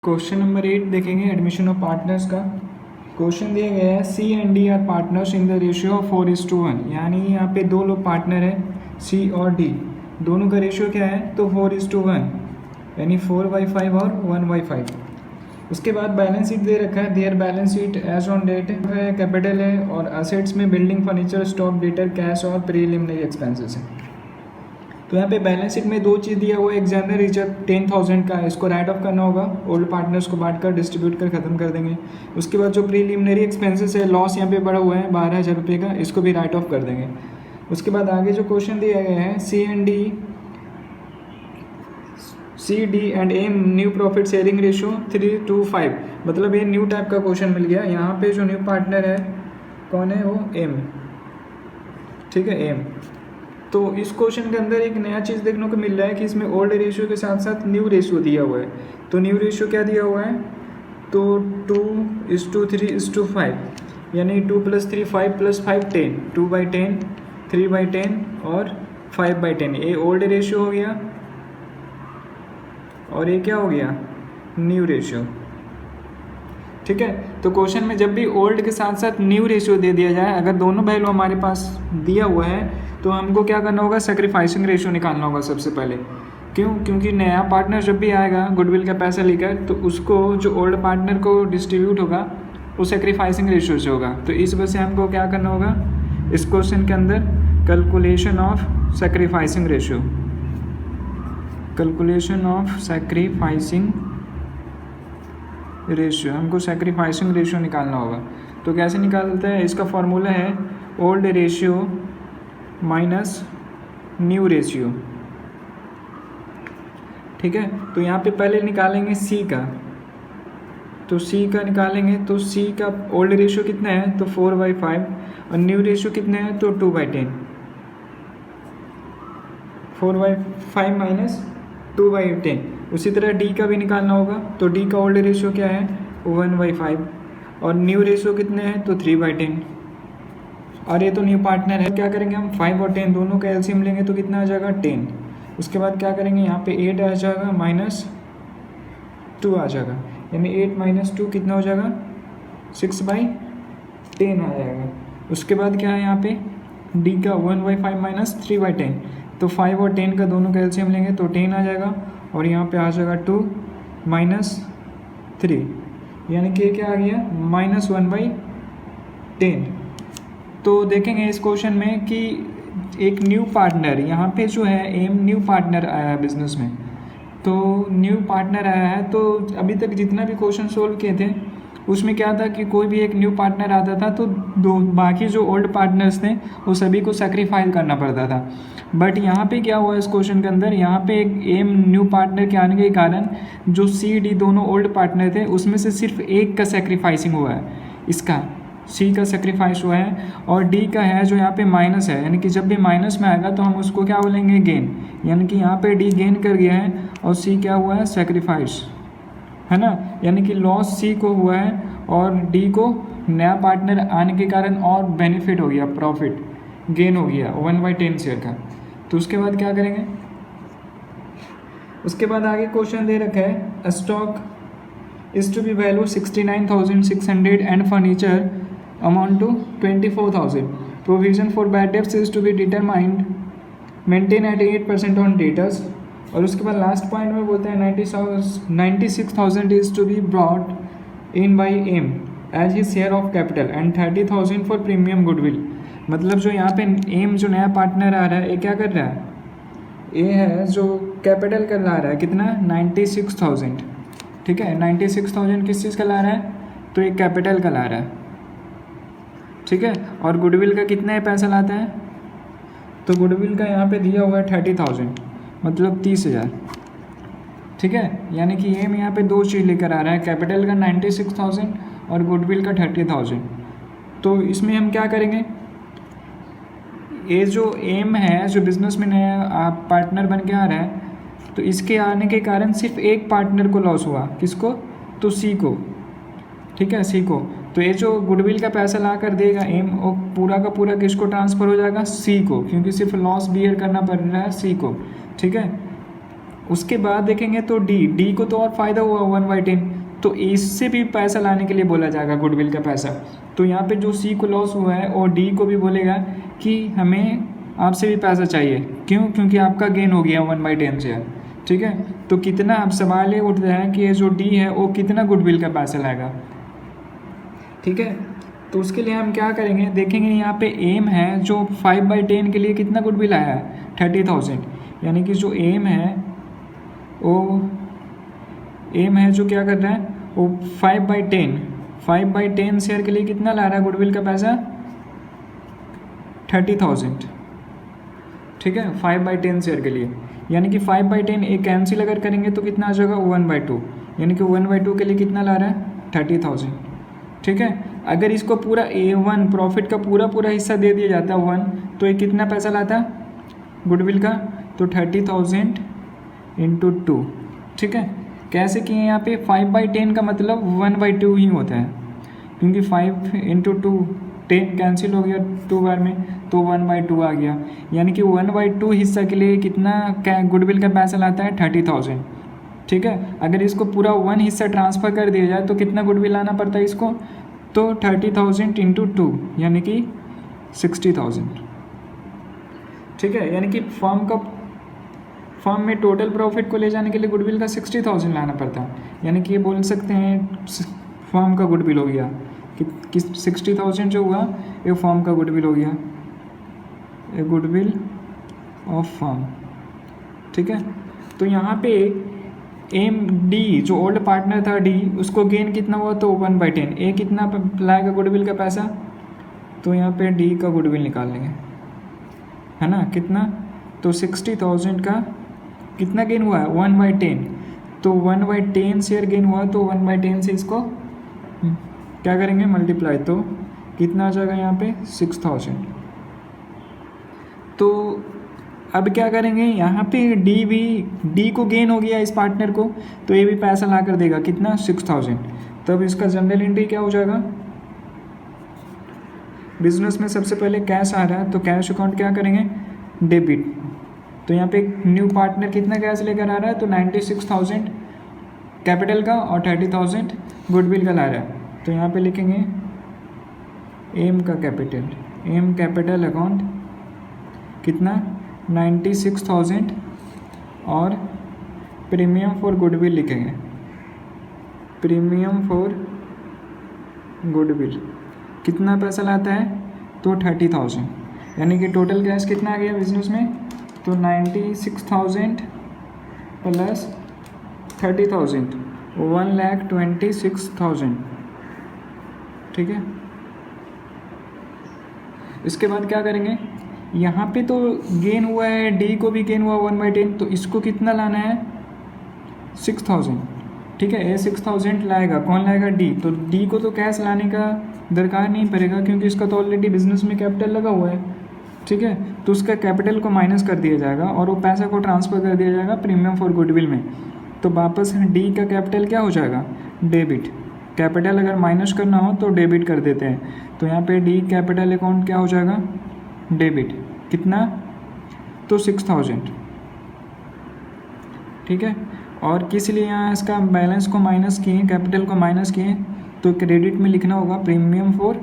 Question number 8 देखेंगे admission of partners का। Question दिया गया है C and D are partners in the ratio of 4:1, यानी यहाँ पे दो लोग पार्टनर हैं सी और डी, दोनों का रेशियो क्या है तो 4:1, यानी 4/5 और 1/5। उसके बाद बैलेंस शीट दे रखा है, there balance sheet as on date है, कैपिटल है और असेट्स में building furniture stock debtor cash और प्रीलिमिनरी एक्सपेंसेस है। तो यहाँ पे बैलेंस शीट में दो चीज़ दिया हुआ है, एक जनरल रिजर्व 10,000 का, इसको राइट ऑफ करना होगा, ओल्ड पार्टनर्स को बांट कर डिस्ट्रीब्यूट कर खत्म कर देंगे। उसके बाद जो प्रीलिमिनरी एक्सपेंसेस है, लॉस यहाँ पे पड़ा हुआ है 12,000 रुपये का, इसको भी राइट ऑफ कर देंगे। उसके बाद आगे जो क्वेश्चन दिया गया है C D and M new profit sharing ratio 3:5, मतलब ये न्यू टाइप का क्वेश्चन मिल गया। यहाँ पे जो न्यू पार्टनर है कौन है, वो एम, ठीक है एम। तो इस क्वेश्चन के अंदर एक नया चीज़ देखने को मिल रहा है कि इसमें ओल्ड रेशियो के साथ साथ न्यू रेशियो दिया हुआ है। तो न्यू रेशियो क्या दिया हुआ है तो 2:3:5, यानी 2 + 3 5 + 5 10, 2/10, 3/10 और 5/10, ये ओल्ड रेशियो हो गया और ये क्या हो गया न्यू रेशियो, ठीक है। तो क्वेश्चन में जब भी ओल्ड के साथ साथ न्यू रेशियो दे दिया जाए, अगर दोनों वैल्यू हमारे पास दिया हुआ है तो हमको क्या करना होगा, सेक्रीफाइसिंग रेशियो निकालना होगा सबसे पहले। क्यों? क्योंकि नया पार्टनर जब भी आएगा गुडविल का पैसा लेकर, तो उसको जो ओल्ड पार्टनर को डिस्ट्रीब्यूट होगा वो सेक्रीफाइसिंग रेशियो से होगा। तो इस वजह से हमको क्या करना होगा इस क्वेश्चन के अंदर, calculation of sacrificing ratio, calculation of sacrificing ratio, हमको सेक्रीफाइसिंग रेशियो निकालना होगा। तो कैसे निकालते हैं, इसका फॉर्मूला है old ratio minus new ratio, ठीक है। तो यहाँ पे पहले निकालेंगे सी का, तो सी का निकालेंगे तो सी का ओल्ड रेशियो कितना है तो 4/5 और न्यू रेशियो कितना है तो 2/10, 4/5 माइनस 2/10। उसी तरह डी का भी निकालना होगा, तो डी का ओल्ड रेशियो क्या है 1/5 और न्यू रेशियो कितने हैं तो 3/10, और ये तो न्यू पार्टनर है। क्या करेंगे हम 5 और 10 दोनों का एलसीएम लेंगे तो कितना आ जाएगा 10। उसके बाद क्या करेंगे यहाँ पे 8 आ जाएगा -2 आ जाएगा, यानी 8 - 2 कितना हो जाएगा 6/10 आ जाएगा। उसके बाद क्या है यहाँ पे डी का 1/5 माइनस 3/10, तो 5 और 10 का दोनों का एलसीएम लेंगे तो 10 आ जाएगा, और यहाँ पे आ जाएगा 2 - 3, यानी कि क्या आ गया -1/10। तो देखेंगे इस क्वेश्चन में कि एक न्यू पार्टनर यहाँ पे जो है एम न्यू पार्टनर आया है बिजनेस में, तो न्यू पार्टनर आया है। तो अभी तक जितना भी क्वेश्चन सोल्व किए थे उसमें क्या था कि कोई भी एक न्यू पार्टनर आता था तो बाकी जो ओल्ड पार्टनर्स थे वो सभी को सेक्रीफाइस करना पड़ता था। बट यहाँ पे क्या हुआ इस क्वेश्चन के अंदर, यहाँ पे एक एम न्यू पार्टनर के आने के कारण जो सी डी दोनों ओल्ड पार्टनर थे उसमें से सिर्फ एक का सेक्रीफाइसिंग हुआ है, इसका सी का सेक्रीफाइस हुआ है, और डी का है जो यहाँ पे माइनस है, यानी कि जब भी माइनस में आएगा तो हम उसको क्या बोलेंगे गेन, यानी कि यहाँ पे डी गेन कर गया है और सी क्या हुआ है सेक्रीफाइस, है ना। यानी कि लॉस सी को हुआ है और डी को नया पार्टनर आने के कारण और बेनिफिट हो गया, प्रॉफिट गेन हो गया 1/10 शेयर का। तो उसके बाद क्या करेंगे, उसके बाद आगे क्वेश्चन दे रखा है stock is to be value 69,600 and furniture amount to 24,000. Provision for bad debts is to be determined, maintain at 8% on debtors. और उसके बाद लास्ट पॉइंट में बोलते हैं 96,000 is to be brought in by M as his share of capital and 30,000 for premium goodwill। मतलब जो यहाँ पे एम जो नया पार्टनर आ रहा है ये क्या कर रहा है, ये है जो कैपिटल का ला रहा है कितना 96,000, ठीक है। 96,000 किस चीज़ का ला रहा है तो एक कैपिटल का ला रहा है, ठीक है। और गुडविल का कितना है पैसा लाता है तो गुडविल का यहाँ पे दिया हुआ है 30,000, मतलब 30,000, ठीक है। यानी कि एम यहाँ पे दो चीज़ लेकर आ रहा है, कैपिटल का 96,000 और गुडविल का 30,000। तो इसमें हम क्या करेंगे, ये जो एम है जो बिजनेस में नया पार्टनर बन के आ रहा है, तो इसके आने के कारण सिर्फ एक पार्टनर को लॉस हुआ, किसको तो सी को, ठीक है सी को। तो ये जो गुडविल का पैसा ला कर देगा एम, वो पूरा का पूरा किसको ट्रांसफ़र हो जाएगा सी को, क्योंकि सिर्फ लॉस बियर करना पड़ रहा है सी को, ठीक है। उसके बाद देखेंगे तो डी को तो और फ़ायदा हुआ 1/10, तो इससे भी पैसा लाने के लिए बोला जाएगा गुडविल का पैसा। तो यहाँ पे जो सी को लॉस हुआ है और डी को भी बोलेगा कि हमें आपसे भी पैसा चाहिए, क्यों? क्योंकि आपका गेन हो गया 1/10 शेयर, ठीक है। तो कितना, अब सवाल ये उठता है कि ये जो डी है वो कितना गुडविल का पैसा लाएगा, ठीक है। तो उसके लिए हम क्या करेंगे, देखेंगे यहाँ पे एम है जो 5/10 के लिए कितना गुडविल आया है 30,000, यानी कि जो एम है वो जो क्या कर रहा है वो 5/10 शेयर के लिए कितना ला रहा है गुडविल का पैसा 30,000, ठीक है। 5/10 शेयर के लिए, यानी कि 5/10 एक कैंसिल अगर करेंगे तो कितना आ जाएगा 1/2, यानी कि 1/2 के लिए कितना ला रहा है 30,000, ठीक है। अगर इसको पूरा A1 प्रॉफिट का पूरा हिस्सा दे दिया जाता है 1, तो ये कितना पैसा लाता गुडविल का, तो 30,000 × 2, ठीक है। कैसे किए यहाँ पे 5/10 का मतलब 1/2 ही होता है, क्योंकि 5 × 2 10 कैंसिल हो गया 2 बार में, तो 1/2 आ गया, यानी कि 1/2 हिस्सा के लिए कितना गुडविल का पैसा लाता है 30,000, ठीक है। अगर इसको पूरा 1 हिस्सा ट्रांसफ़र कर दिया जाए तो कितना गुडविल लाना पड़ता है इसको, तो 30,000 × 2 यानी कि 60,000, ठीक है। यानी कि फर्म में टोटल प्रॉफिट को ले जाने के लिए गुडविल का 60,000 लाना पड़ता है, यानी कि ये बोल सकते हैं फर्म का गुडविल हो गया कि 60,000 जो हुआ ये फर्म का गुडविल हो गया, ए गुडविल ऑफ फर्म, ठीक है। तो यहाँ पे एम डी जो ओल्ड पार्टनर था डी, उसको गेन कितना हुआ तो 1/10, ए कितना लाएगा गुडविल का पैसा, तो यहाँ पे डी का गुडविल निकाल लेंगे, है ना, कितना, तो 60,000 का कितना गेन हुआ है 1/10, तो 1/10 शेयर गेन हुआ, तो 1/10 से इसको क्या करेंगे मल्टीप्लाई, तो कितना आ जाएगा यहाँ पे 6,000। तो अब क्या करेंगे यहाँ पे डी को गेन हो गया इस पार्टनर को, तो ये भी पैसा ला कर देगा कितना 6,000, तब इसका जनरल एंट्री क्या हो जाएगा, बिजनेस में सबसे पहले कैश आ रहा है तो कैश अकाउंट क्या करेंगे डेबिट, तो यहाँ पे न्यू पार्टनर कितना कैश लेकर आ रहा है, तो 96,000 कैपिटल का और 30,000 गुडविल का ला रहा है, तो यहाँ पे लिखेंगे एम कैपिटल अकाउंट कितना 96,000 और प्रीमियम फॉर गुडविल लिखेंगे, प्रीमियम फॉर गुडविल कितना पैसा लाता है, तो 30,000, यानी कि टोटल कैश कितना आ गया बिजनेस में, तो 96,000 प्लस 30,000 1,26,000, ठीक है। इसके बाद क्या करेंगे, यहाँ पे तो गेन हुआ है, डी को भी गेन हुआ 1/10, तो इसको कितना लाना है 6,000, ठीक है। ये 6,000 लाएगा, कौन लाएगा डी, तो डी को तो कैश लाने का दरकार नहीं पड़ेगा क्योंकि इसका तो ऑलरेडी बिजनेस में कैपिटल लगा हुआ है, ठीक है। तो उसका कैपिटल को माइनस कर दिया जाएगा और वो पैसा को ट्रांसफ़र कर दिया जाएगा प्रीमियम फॉर गुडविल में, तो वापस डी का कैपिटल क्या हो जाएगा डेबिट, कैपिटल अगर माइनस करना हो तो डेबिट कर देते हैं, तो यहाँ पे डी कैपिटल अकाउंट क्या हो जाएगा डेबिट, कितना, तो 6,000, ठीक है। और किस लिए यहाँ इसका बैलेंस को माइनस किए, कैपिटल को माइनस किए, तो क्रेडिट में लिखना होगा प्रीमियम फॉर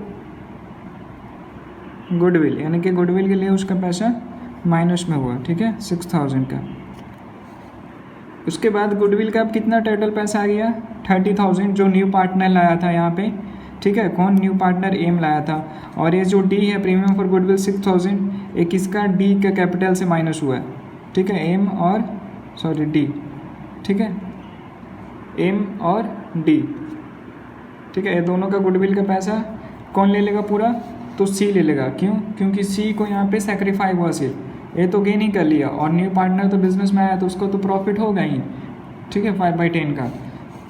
गुडविल, यानी कि गुडविल के लिए उसका पैसा माइनस में हुआ, ठीक है 6,000 का। उसके बाद गुडविल का अब कितना टोटल पैसा आ गया 30,000 जो न्यू पार्टनर लाया था यहाँ पे, ठीक है। कौन न्यू पार्टनर एम लाया था, और ये जो डी है प्रीमियम फॉर गुडविल 6,000 एक इसका डी का कैपिटल से माइनस हुआ है, ठीक है, एम और डी, ठीक है, एम और डी, ठीक है। ये दोनों का गुडविल का पैसा कौन ले लेगा पूरा, तो सी ले लेगा, क्यों, क्योंकि सी को यहाँ पे सेक्रीफाई हुआ सिर्फ, ये तो गेन ही कर लिया और न्यू पार्टनर तो बिजनेस में आया तो उसको तो प्रॉफिट होगा ही, ठीक है 5/10 का,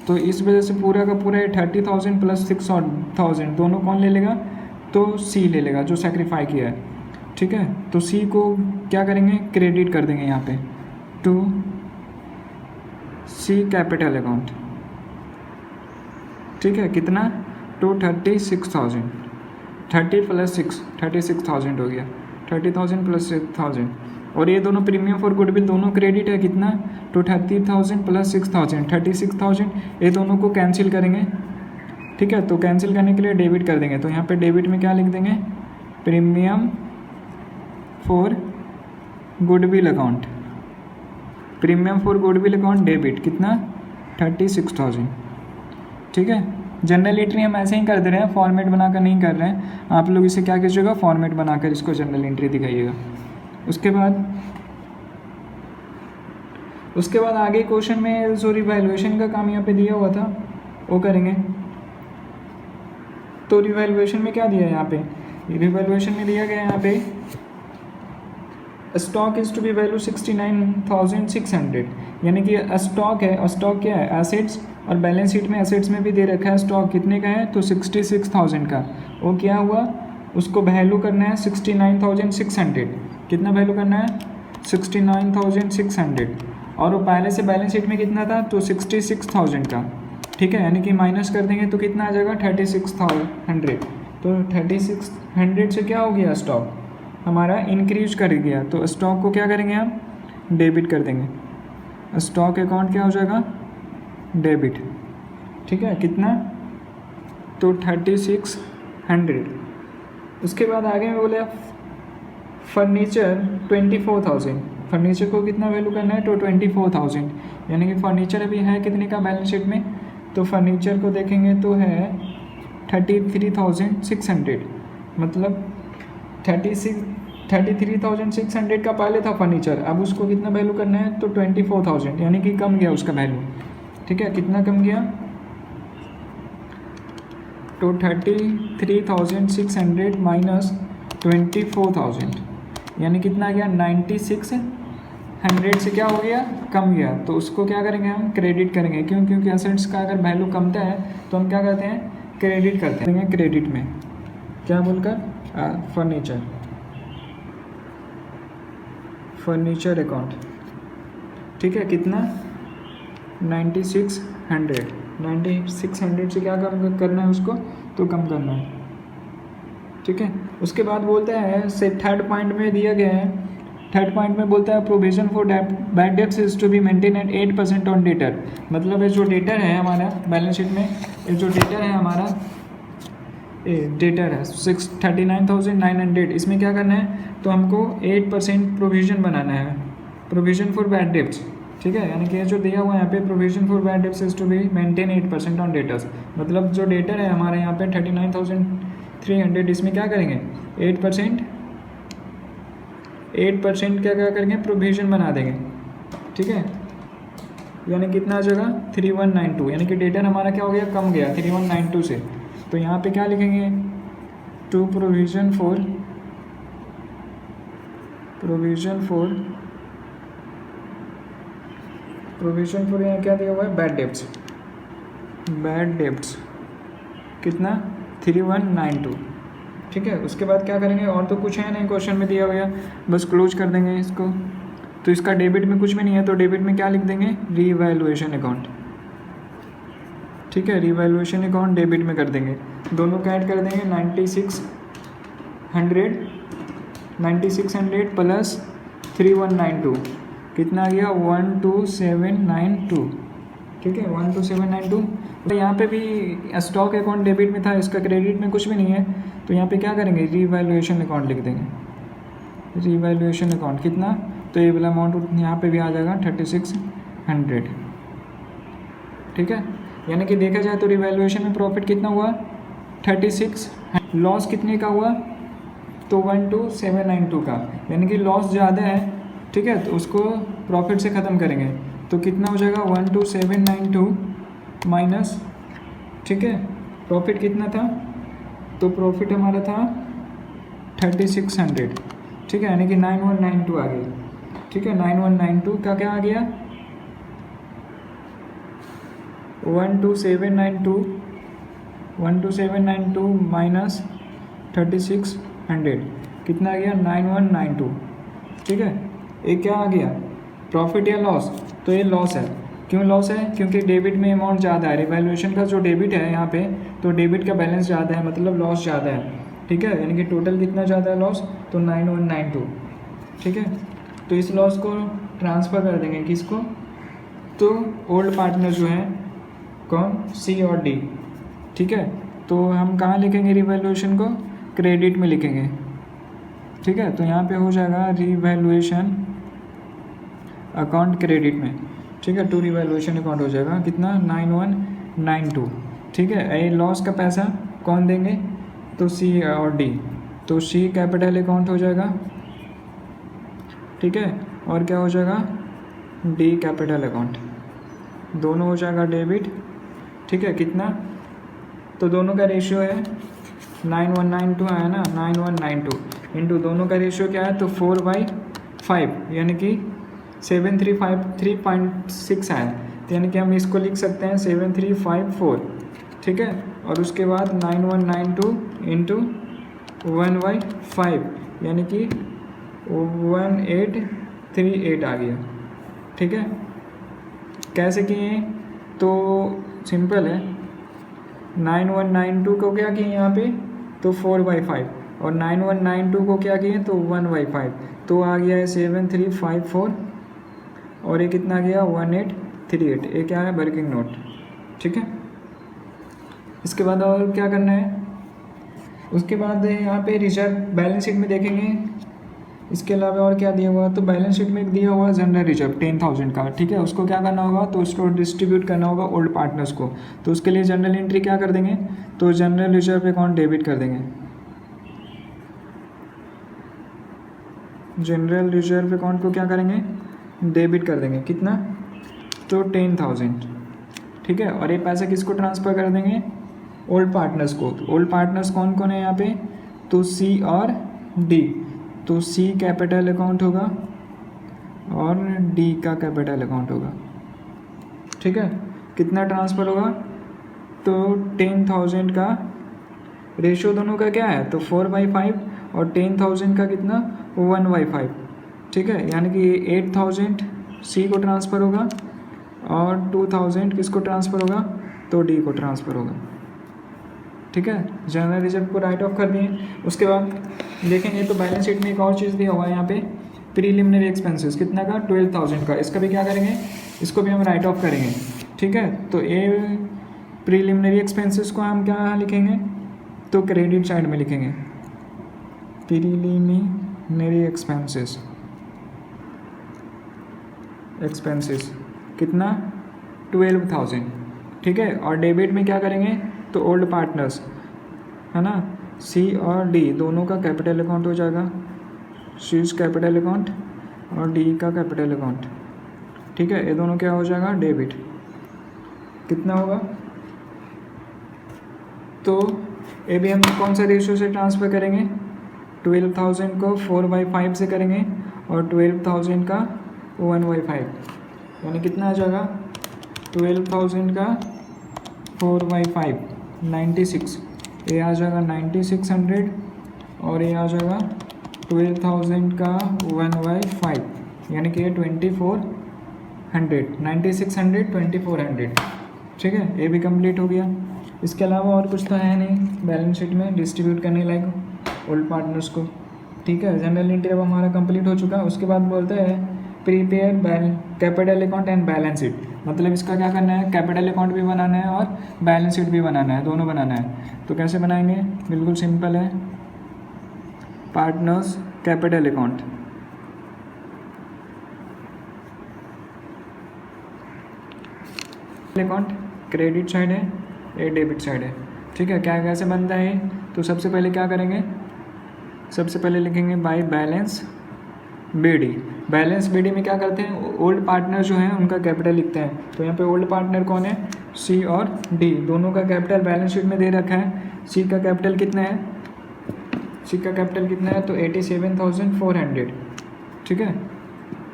तो इस वजह से पूरा का पूरा 30,000 प्लस 6,000 दोनों कौन ले लेगा, तो सी ले लेगा जो सेक्रीफाई किया है, ठीक है। तो सी को क्या करेंगे क्रेडिट कर देंगे यहाँ पे टू सी कैपिटल अकाउंट, ठीक है, कितना, तो 36,000 30 + 6 36,000 हो गया, 30,000 + 6,000 और ये दोनों प्रीमियम फॉर गुडविल दोनों क्रेडिट है कितना, तो 30,000 प्लस 6,000 36,000, ये दोनों को कैंसिल करेंगे, ठीक है। तो कैंसिल करने के लिए डेबिट कर देंगे, तो यहाँ पे डेबिट में क्या लिख देंगे, premium for goodwill account, premium for goodwill account debit कितना 36,000, ठीक है। जनरल एंट्री हम ऐसे ही कर दे रहे हैं, फॉर्मेट बनाकर नहीं कर रहे हैं। आप लोग इसे क्या कीजिएगा, फॉर्मेट बनाकर इसको जनरल एंट्री दिखाइएगा। उसके बाद आगे क्वेश्चन में जो रिवैल्यूएशन का काम यहाँ पे दिया हुआ था वो करेंगे। तो रिवैल्यूएशन में क्या दिया है यहाँ पे, रिवैल्यूएशन में दिया गया है यहाँ पे stock is to be value 69,600, यानी कि स्टॉक है, स्टॉक क्या है, एसेट्स, और बैलेंस शीट में एसेट्स में भी दे रखा है स्टॉक कितने का है, तो 66,000 का। वो क्या हुआ, उसको वैल्यू करना है 69,600, कितना वैल्यू करना है 69,600, और वो पहले से बैलेंस शीट में कितना था, तो 66,000 का, ठीक है। यानी कि माइनस कर देंगे तो कितना आ जाएगा 36,100, तो 3600 से क्या हो गया, स्टॉक हमारा इंक्रीज कर गया, तो स्टॉक को क्या करेंगे हम, डेबिट कर देंगे, स्टॉक अकाउंट क्या हो जाएगा, डेबिट, ठीक है। कितना, तो 3600। उसके बाद आगे में बोले फर्नीचर 24,000, फर्नीचर को कितना वैल्यू करना है, तो 24,000, यानी कि फर्नीचर अभी है कितने का बैलेंस शीट में, तो फर्नीचर को देखेंगे तो है 33,600, मतलब 33,600 का पहले था फर्नीचर, अब उसको कितना वैल्यू करना है, तो 24,000, यानी कि कम गया उसका वैल्यू, ठीक है। कितना कम गया, तो 33,600 माइनस 24,000, यानी कितना गया 9600 से क्या हो गया, कम गया। तो उसको क्या करेंगे हम, क्रेडिट करेंगे, क्यों, क्योंकि एसेट्स का अगर वैल्यू कमता है तो हम क्या करते हैं, क्रेडिट करते हैं, क्रेडिट में क्या बोलकर, फर्नीचर अकाउंट, ठीक है। कितना 9600 से क्या करना है उसको, तो कम करना है, ठीक है। उसके बाद बोलता है से थर्ड पॉइंट में दिया गया है, थर्ड पॉइंट में बोलता है provision for bad debts is to be maintain at 8% on debtor, मतलब ये जो डेटर है हमारा बैलेंस शीट में, ये जो डेटर है हमारा, डेटर है 39,900, इसमें क्या करना है, तो हमको 8% प्रोविज़न बनाना है, प्रोविज़न फॉर बैड डेब्ट्स, ठीक है। यानी कि ये जो दिया हुआ है यहाँ पे provision for bad debts is to be maintain 8% on debtors, मतलब जो डेटर है हमारे यहाँ पे 39,300, इसमें क्या करेंगे 8% क्या करेंगे, प्रोविज़न बना देंगे, ठीक है। यानी कितना आ जाएगा 3192, यानी कि डेटर हमारा क्या हो गया, कम गया 3192 से। तो यहाँ पे क्या लिखेंगे, टू प्रोविज़न फॉर यहाँ क्या दिया हुआ है, बैड डेब्ट्स कितना 3192, ठीक है। उसके बाद क्या करेंगे, और तो कुछ है नहीं क्वेश्चन में दिया हुआ, बस क्लोज कर देंगे इसको। तो इसका डेबिट में कुछ भी नहीं है, तो डेबिट में क्या लिख देंगे, रीवैल्यूएशन अकाउंट, ठीक है। रीवैल्यूएशन अकाउंट डेबिट में कर देंगे, दोनों का ऐड कर देंगे 9600 प्लस 3192, कितना आ गया 12792, ठीक है 12792। तो यहाँ पे भी स्टॉक अकाउंट डेबिट में था, इसका क्रेडिट में कुछ भी नहीं है, तो यहाँ पे क्या करेंगे, रीवैल्यूएशन अकाउंट लिख देंगे, रीवैल्यूएशन अकाउंट कितना, तो ये वाला अमाउंट यहाँ पे भी आ जाएगा 3600, ठीक है। यानी कि देखा जाए तो रिवैल्यूएशन में प्रॉफिट कितना हुआ 36, लॉस कितने का हुआ, तो 12792 का, यानी कि लॉस ज़्यादा है, ठीक है। तो उसको प्रॉफिट से ख़त्म करेंगे, तो कितना हो जाएगा 12792 माइनस, ठीक है, प्रॉफिट कितना था, तो प्रॉफिट हमारा था 3600, ठीक है, यानी कि 9192 आ गई, ठीक है। 9192 का क्या आ गया 12792 माइनस 3600 कितना आ गया 9192, ठीक है। ये क्या आ गया प्रॉफिट या लॉस, तो ये लॉस है, क्यों लॉस है, क्योंकि डेबिट में अमाउंट ज़्यादा है, रिवैल्यूएशन का जो डेबिट है यहाँ पे, तो डेबिट का बैलेंस ज़्यादा है, मतलब लॉस ज़्यादा है, ठीक है। यानी कि टोटल कितना ज़्यादा है लॉस, तो 9192, ठीक है। तो इस लॉस को ट्रांसफ़र कर देंगे किसको, तो ओल्ड पार्टनर जो है कौन, सी और डी। ठीक है, तो हम कहाँ लिखेंगे रिवैल्यूएशन को, क्रेडिट में लिखेंगे। ठीक है, तो यहाँ पे हो जाएगा रिवैल्यूएशन अकाउंट क्रेडिट में। ठीक है, टू रिवैल्यूएशन अकाउंट हो जाएगा कितना, 9192। ठीक है, ये लॉस का पैसा कौन देंगे, तो सी और डी, तो सी कैपिटल अकाउंट हो जाएगा। ठीक है, और क्या हो जाएगा, डी कैपिटल अकाउंट, दोनों हो जाएगा डेबिट। ठीक है, कितना, तो दोनों का रेशियो है 9192 आया ना, 9192 इंटू दोनों का रेशियो क्या है, तो 4/5 यानी कि 7353.6 आया, तो यानी कि हम इसको लिख सकते हैं 7354। ठीक है, और उसके बाद 9192 इंटू 1/5 यानी कि 1838 आ गया। ठीक है, कैसे किए, तो सिंपल है, 9192 को क्या किए यहाँ पे, तो 4/5 और 9192 को क्या किए, तो 1/5, तो आ गया है 7354 और ये कितना गया 1838, ये क्या है, वर्किंग नोट। ठीक है, इसके बाद और क्या करना है, उसके बाद यहाँ पे रिजर्व बैलेंस शीट में देखेंगे। इसके अलावा और क्या दिया हुआ, तो बैलेंस शीट में दिया हुआ जनरल रिजर्व 10,000 का। ठीक है, उसको क्या करना होगा, तो उसको डिस्ट्रीब्यूट करना होगा ओल्ड पार्टनर्स को। तो उसके लिए जनरल एंट्री क्या कर देंगे, तो जनरल रिजर्व अकाउंट डेबिट कर देंगे। जनरल रिजर्व अकाउंट को क्या करेंगे, डेबिट कर देंगे, कितना, तो 10,000। ठीक है, और ये पैसा किसको ट्रांसफ़र कर देंगे, ओल्ड पार्टनर्स को। ओल्ड पार्टनर्स कौन कौन है यहाँ पे, तो सी और डी, तो सी कैपिटल अकाउंट होगा और डी का कैपिटल अकाउंट होगा। ठीक है, कितना ट्रांसफ़र होगा, तो 10,000 का रेशियो दोनों का क्या है, तो 4/5 और 10,000 का कितना, 1/5। ठीक है, यानी कि 8,000 सी को ट्रांसफ़र होगा और 2,000 किसको ट्रांसफ़र होगा, तो डी को ट्रांसफ़र होगा। ठीक है, जनरल रिजर्व को राइट ऑफ कर दिए। उसके बाद देखेंगे तो बैलेंस शीट में एक और चीज़ दिया हुआ है यहाँ पे, प्रीलिमिनरी एक्सपेंसेस कितना का, 12,000 का। इसका भी क्या करेंगे, इसको भी हम राइट ऑफ करेंगे। ठीक है, तो ये प्रीलिमिनरी एक्सपेंसेस को हम क्या लिखेंगे, तो क्रेडिट साइड में लिखेंगे, प्रीलिमिनरी एक्सपेंसेस कितना, 12,000। ठीक है, और डेबिट में क्या करेंगे, तो ओल्ड पार्टनर्स है ना, सी और डी दोनों का कैपिटल अकाउंट हो जाएगा, सीज कैपिटल अकाउंट और डी का कैपिटल अकाउंट। ठीक है, ये दोनों क्या हो जाएगा, डेबिट। कितना होगा, तो ये भी हम कौन सा रेशियो से ट्रांसफ़र करेंगे, 12,000 को 4/5 से करेंगे और 12,000 का 1/5 यानी कितना आ जाएगा, 12,000 का 4/5 96, ये आ जाएगा 9600 और ये आ जाएगा 12,000 का 1/5 यानी कि ये 2400, 9600 2400। ठीक है, ये भी कंप्लीट हो गया। इसके अलावा और कुछ तो है नहीं बैलेंस शीट में डिस्ट्रीब्यूट करने लायक ओल्ड पार्टनर्स को। ठीक है, जनरल एंट्री अब हमारा कंप्लीट हो चुका है। उसके बाद बोलते हैं prepare capital account and balance sheet, मतलब इसका क्या करना है, कैपिटल अकाउंट भी बनाना है और बैलेंस शीट भी बनाना है, दोनों बनाना है। तो कैसे बनाएंगे, बिल्कुल सिंपल है, partners capital account, credit side है, ये डेबिट साइड है। ठीक है, क्या कैसे बनता है, तो सबसे पहले क्या करेंगे, सबसे पहले लिखेंगे by balance BD. Balance BD में क्या करते हैं, ओल्ड पार्टनर जो हैं उनका कैपिटल लिखते हैं। तो यहाँ पे ओल्ड पार्टनर कौन है, सी और डी, दोनों का कैपिटल बैलेंस शीट में दे रखा है। सी का कैपिटल कितना है, सी का कैपिटल कितना है, तो 87,400। ठीक है,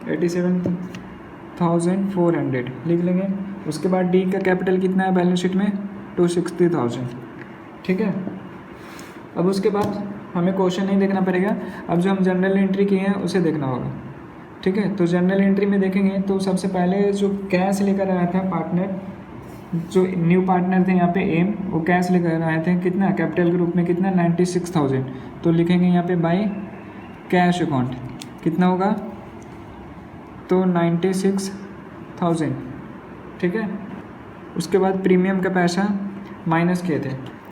87,400 लिख लेंगे। उसके बाद डी का कैपिटल कितना है बैलेंस शीट में, 260,000। ठीक है, अब उसके बाद हमें क्वेश्चन नहीं देखना पड़ेगा, अब जो हम जनरल एंट्री किए हैं उसे देखना होगा। ठीक है, तो जनरल एंट्री में देखेंगे तो सबसे पहले जो कैश लेकर आया था पार्टनर, जो न्यू पार्टनर थे यहाँ पे एम, वो कैश लेकर आए थे कितना, कैपिटल के रूप में कितना, 96,000। तो लिखेंगे यहाँ पे बाय कैश अकाउंट, कितना होगा, तो 96,000, ठीक है। उसके बाद प्रीमियम का पैसा माइनस किए थे,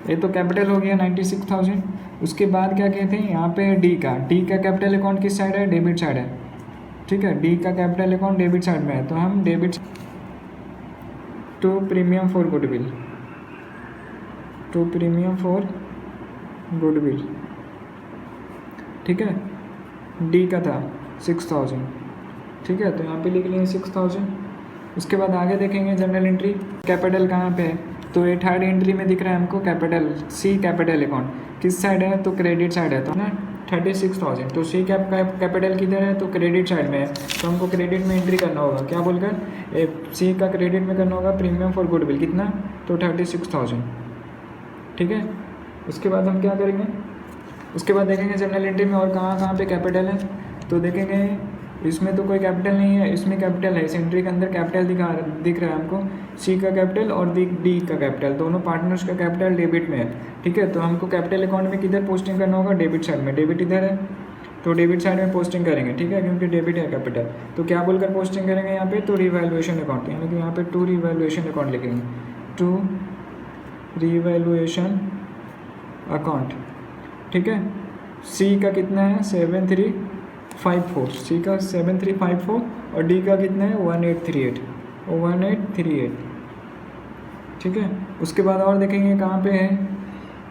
ये तो कैपिटल हो गया 96,000। उसके बाद क्या किए थे यहाँ पे डी का कैपिटल अकाउंट किस साइड है, डेबिट साइड है, ठीक है। डी का कैपिटल अकाउंट डेबिट साइड में है, तो हम debit to premium for goodwill, ठीक है। डी का था 6,000, ठीक है, तो यहाँ पे लिख लिए 6,000। उसके बाद आगे देखेंगे जनरल एंट्री, कैपिटल कहाँ पे है, तो ये थर्ड एंट्री में दिख रहा है हमको कैपिटल, सी कैपिटल अकाउंट किस साइड है, तो क्रेडिट साइड है, तो ना 36,000। तो सी कैपिटल किधर है, तो क्रेडिट साइड में है, तो हमको क्रेडिट में एंट्री करना होगा, क्या बोलकर सी का क्रेडिट में करना होगा प्रीमियम फॉर गुडविल, कितना, तो 36,000, ठीक है। उसके बाद हम क्या करेंगे, उसके बाद देखेंगे जनरल एंट्री में और कहाँ कहाँ पे कैपिटल है, तो देखेंगे इसमें तो कोई कैपिटल नहीं है, इसमें कैपिटल है, इस एंट्री के अंदर कैपिटल दिख रहा है हमको, सी का कैपिटल और डी का कैपिटल, दोनों पार्टनर्स का कैपिटल डेबिट में है, ठीक है। तो हमको कैपिटल अकाउंट में किधर पोस्टिंग करना होगा, डेबिट साइड में, डेबिट इधर है तो डेबिट साइड में पोस्टिंग करेंगे, ठीक है, क्योंकि डेबिट है कैपिटल। तो क्या बोलकर पोस्टिंग करेंगे यहाँ पे, तो रिवैल्यूएशन अकाउंट, यानी कि यहाँ पे टू रिवैल्यूएशन अकाउंट लिखेंगे, टू रिवैल्यूएशन अकाउंट, ठीक है। सी का कितना है 7354, सी का 7354 और डी का कितना है 1838, ठीक है। उसके बाद और देखेंगे कहाँ पे है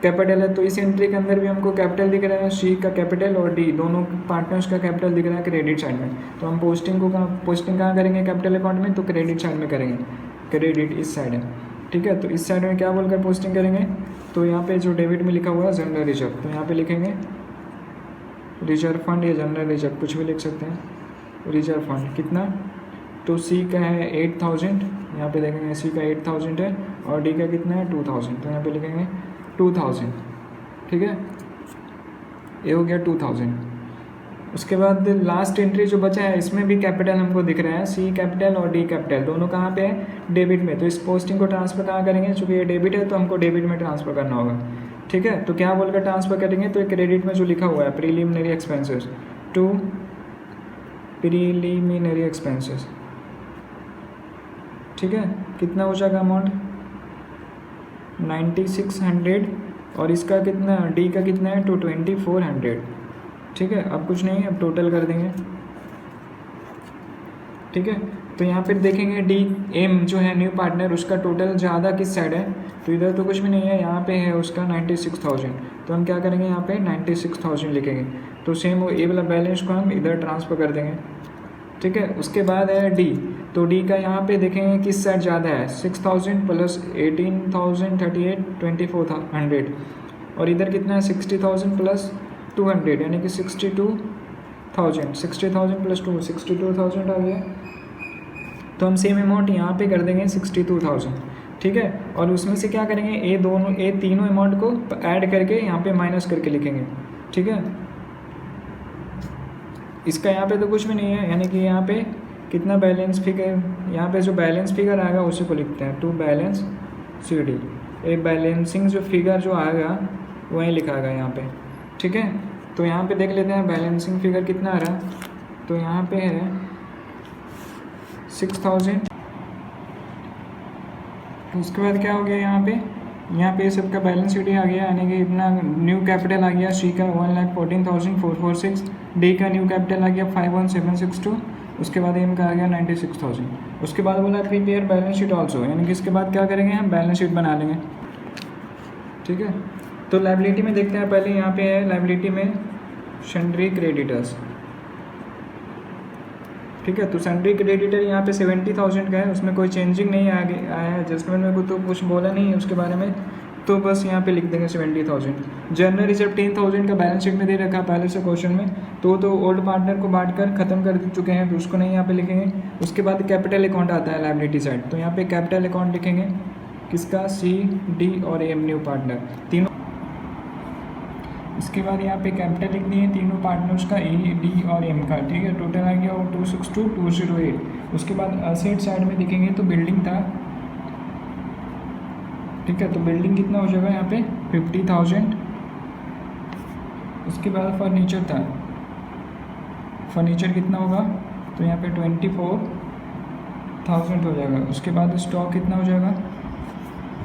कैपिटल है, तो इस एंट्री के अंदर भी हमको कैपिटल दिख रहा है, सी का कैपिटल और डी दोनों पार्टनर्स का कैपिटल दिख रहा है क्रेडिट साइड में। तो हम पोस्टिंग कहाँ करेंगे कैपिटल अकाउंट में, तो क्रेडिट साइड में करेंगे, क्रेडिट इस साइड है, ठीक है। तो इस साइड में क्या बोलकर पोस्टिंग करेंगे, तो यहाँ पे जो डेबिट में लिखा हुआ है जनरल रिजर्व, तो यहाँ पे लिखेंगे रिजर्व फंड या जनरल रिजर्व कुछ भी लिख सकते हैं, रिजर्व फंड कितना, तो सी का है 8,000, यहाँ पे देखेंगे सी का 8,000 है और डी का कितना है 2,000, तो यहाँ पे लिखेंगे 2,000, ठीक है, ये हो गया 2,000। उसके बाद लास्ट एंट्री जो बचा है इसमें भी कैपिटल हमको दिख रहा है, सी कैपिटल और डी कैपिटल दोनों कहाँ पे है, डेबिट में। तो इस पोस्टिंग को ट्रांसफ़र कहाँ करेंगे, चूँकि ये डेबिट है तो हमको डेबिट में ट्रांसफ़र करना होगा, ठीक है। तो क्या बोलकर ट्रांसफ़र करेंगे, तो क्रेडिट में जो लिखा हुआ है preliminary expenses, to preliminary expenses, ठीक है। कितना हो जाएगा अमाउंट 9600 और इसका कितना, डी का कितना है 2400, ठीक है। अब कुछ नहीं, अब टोटल कर देंगे, ठीक है। तो यहाँ पर देखेंगे डी एम जो है न्यू पार्टनर, उसका टोटल ज़्यादा किस साइड है, तो इधर तो कुछ भी नहीं है, यहाँ पे है उसका 96,000, तो हम क्या करेंगे यहाँ पे 96,000 लिखेंगे। तो सेम वो ए वाला बैलेंस को हम इधर ट्रांसफ़र कर देंगे, ठीक है। उसके बाद है डी, तो डी का यहाँ पे देखेंगे किस साइड ज़्यादा है, 6,000 प्लस 18,038 2400, और इधर कितना है 60,000 प्लस 200, यानी कि 60,000 प्लस 62,000 आ गया। तो हम सेम अमाउंट यहाँ पे कर देंगे 62,000, ठीक है। और उसमें से क्या करेंगे, ए तीनों अमाउंट को ऐड करके यहाँ पे माइनस करके लिखेंगे, ठीक है। इसका यहाँ पे तो कुछ भी नहीं है, यानी कि यहाँ पे कितना बैलेंस फिगर, यहाँ पे जो बैलेंस फिगर आएगा उसी को लिखते हैं, to balance C D, A balancing जो फिगर जो आएगा वही लिखा आएगा यहाँ पे, ठीक है। तो यहाँ पे देख लेते हैं बैलेंसिंग फिगर कितना आ रहा है, तो यहाँ पे है 6,000। उसके बाद क्या हो गया यहाँ पे सबका बैलेंस शीट आ गया, यानी कि इतना न्यू कैपिटल आ गया, सी का 1,14,446, डी का न्यू कैपिटल आ गया 51,762, उसके बाद एम का आ गया 96,000। उसके बाद बोला प्रिपेयर बैलेंस शीट ऑल्सो, यानी कि इसके बाद क्या करेंगे हम बैलेंस शीट बना लेंगे, ठीक है। तो लायबिलिटी में देखते हैं, पहले यहाँ पे है लायबिलिटी में सन्ड्री क्रेडिटर्स, ठीक है। तो सन्ड्री क्रेडिटर यहाँ पे 70,000 का है, उसमें कोई चेंजिंग नहीं आया है, एडजस्टमेंट में तो कुछ बोला नहीं है उसके बारे में, तो बस यहाँ पे लिख देंगे 70,000। जनरल रिजर्व 10,000 का बैलेंस शीट में दे रखा पहले से क्वेश्चन में, तो ओल्ड पार्टनर को बांट कर ख़त्म कर चुके हैं, तो उसको नहीं यहाँ पे लिखेंगे। उसके बाद कैपिटल अकाउंट आता है लायबिलिटी साइड, तो यहाँ पे कैपिटल अकाउंट लिखेंगे किसका, सी डी और एम न्यू पार्टनर तीनों। इसके बाद यहाँ पे कैपिटल लिखनी है तीनों पार्टनर्स का, ए डी और एम का, ठीक है। टोटल आ गया 262,208। उसके बाद असेट साइड में दिखेंगे तो बिल्डिंग था, ठीक है। तो बिल्डिंग कितना हो जाएगा यहाँ पे 50,000। उसके बाद फर्नीचर था, फर्नीचर कितना होगा, तो यहाँ पे 24,000 हो जाएगा। उसके बाद स्टॉक कितना हो जाएगा,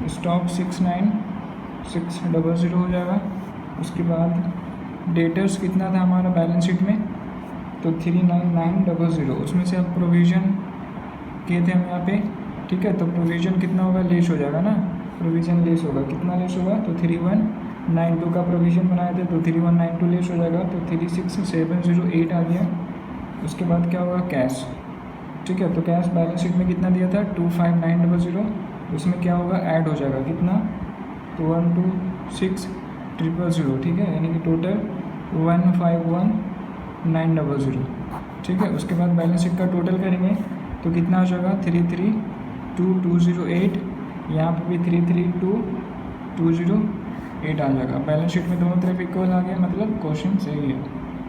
स्टॉक 69,600 हो जाएगा। उसके बाद डेटर्स कितना था हमारा बैलेंस शीट में, तो 39,900, उसमें से अब प्रोविज़न किए थे हम यहाँ पे, ठीक है। तो प्रोविज़न कितना होगा, लेस हो जाएगा ना, प्रोविज़न लेस होगा, कितना लेस होगा, तो 3192 का प्रोविज़न बनाए थे तो 3192 लेस हो जाएगा, तो 36,708 आ गया। उसके बाद क्या होगा, कैश, ठीक है। तो कैश बैलेंस शीट में कितना दिया था, 25,900, उसमें क्या होगा, ऐड हो जाएगा कितना, तो 126,000, ठीक है, यानी कि टोटल 151,900, ठीक है। उसके बाद बैलेंस शीट का टोटल करेंगे तो कितना हो जाएगा, 332208, यहाँ पर भी 332208 आ जाएगा। बैलेंस शीट में दोनों तरफ इक्वल आ गया, मतलब क्वेश्चन सही है।